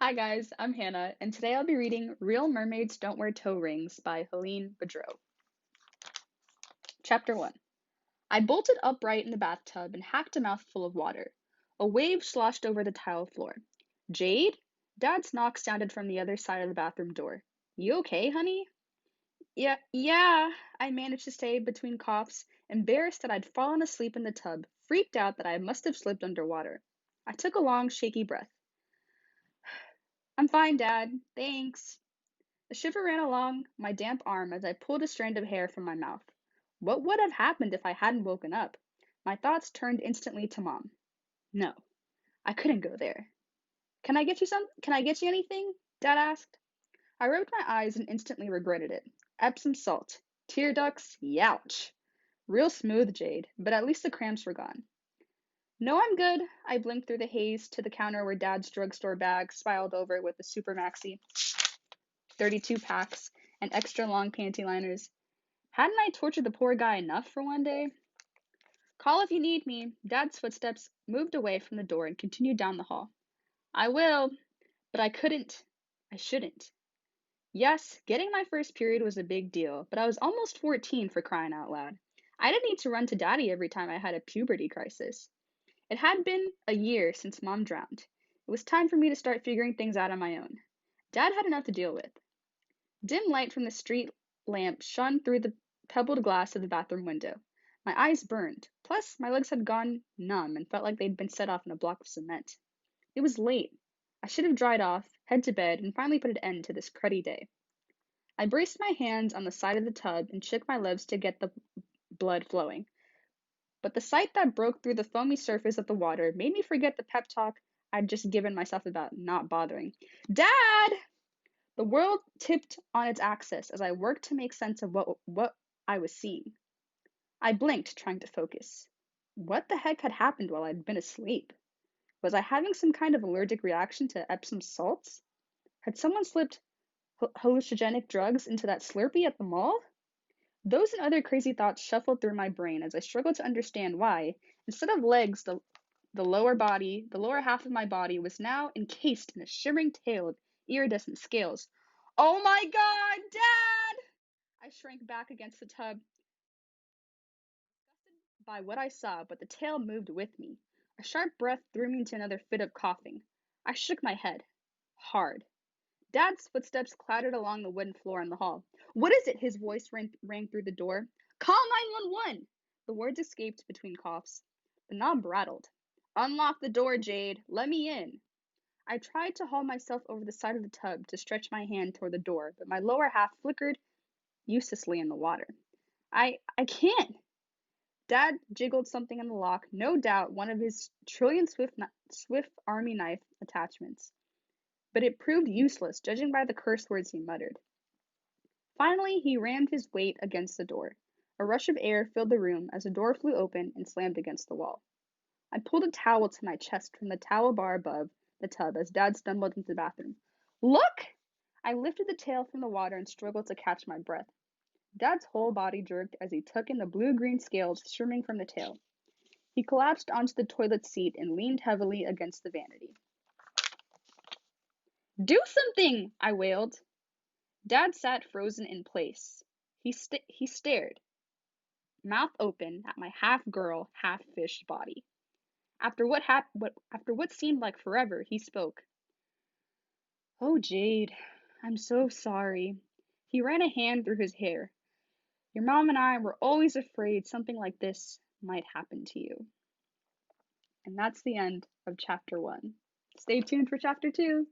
Hi guys, I'm Hannah, and today I'll be reading Real Mermaids Don't Wear Toe Rings by Helene Boudreau. Chapter 1. I bolted upright in the bathtub and hacked a mouthful of water. A wave sloshed over the tile floor. Jade? Dad's knock sounded from the other side of the bathroom door. You okay, honey? Yeah, I managed to say between coughs, embarrassed that I'd fallen asleep in the tub, freaked out that I must have slipped underwater. I took a long, shaky breath. I'm fine, Dad. Thanks. A shiver ran along my damp arm as I pulled a strand of hair from my mouth. What would have happened if I hadn't woken up? My thoughts turned instantly to Mom. No, I couldn't go there. Can I get you anything? Dad asked. I rubbed my eyes and instantly regretted it. Epsom salt. Tear ducts? Youch. Real smooth, Jade, but at least the cramps were gone. No, I'm good. I blinked through the haze to the counter where Dad's drugstore bag spiraled over with the Super Maxi 32 packs and extra long panty liners. Hadn't I tortured the poor guy enough for one day? Call if you need me. Dad's footsteps moved away from the door and continued down the hall. I will, but I couldn't. I shouldn't. Yes, getting my first period was a big deal, but I was almost 14 for crying out loud. I didn't need to run to Daddy every time I had a puberty crisis. It had been a year since Mom drowned. It was time for me to start figuring things out on my own. Dad had enough to deal with. Dim light from the street lamp shone through the pebbled glass of the bathroom window. My eyes burned. Plus, my legs had gone numb and felt like they'd been set off in a block of cement. It was late. I should have dried off, head to bed, and finally put an end to this cruddy day. I braced my hands on the side of the tub and shook my lips to get the blood flowing. But the sight that broke through the foamy surface of the water made me forget the pep talk I'd just given myself about not bothering. Dad! The world tipped on its axis as I worked to make sense of what I was seeing. I blinked, trying to focus. What the heck had happened while I'd been asleep? Was I having some kind of allergic reaction to Epsom salts? Had someone slipped hallucinogenic drugs into that Slurpee at the mall? Those and other crazy thoughts shuffled through my brain as I struggled to understand why, instead of legs, the lower half of my body was now encased in a shimmering tail of iridescent scales. Oh my God, Dad! I shrank back against the tub, disgusted by what I saw, but the tail moved with me. A sharp breath threw me into another fit of coughing. I shook my head. Hard. Dad's footsteps clattered along the wooden floor in the hall. What is it? His voice rang through the door. Call 911! The words escaped between coughs. The knob rattled. Unlock the door, Jade. Let me in. I tried to haul myself over the side of the tub to stretch my hand toward the door, but my lower half flickered uselessly in the water. I can't. Dad jiggled something in the lock, no doubt one of his trillion Swift Army knife attachments. But it proved useless, judging by the curse words he muttered. Finally, he rammed his weight against the door. A rush of air filled the room as the door flew open and slammed against the wall. I pulled a towel to my chest from the towel bar above the tub as Dad stumbled into the bathroom. Look! I lifted the tail from the water and struggled to catch my breath. Dad's whole body jerked as he took in the blue-green scales streaming from the tail. He collapsed onto the toilet seat and leaned heavily against the vanity. Do something! I wailed. Dad sat frozen in place. He stared, mouth open, at my half-girl, half-fish body. After what seemed like forever, he spoke. Oh, Jade, I'm so sorry. He ran a hand through his hair. Your mom and I were always afraid something like this might happen to you. And that's the end of chapter 1. Stay tuned for chapter 2.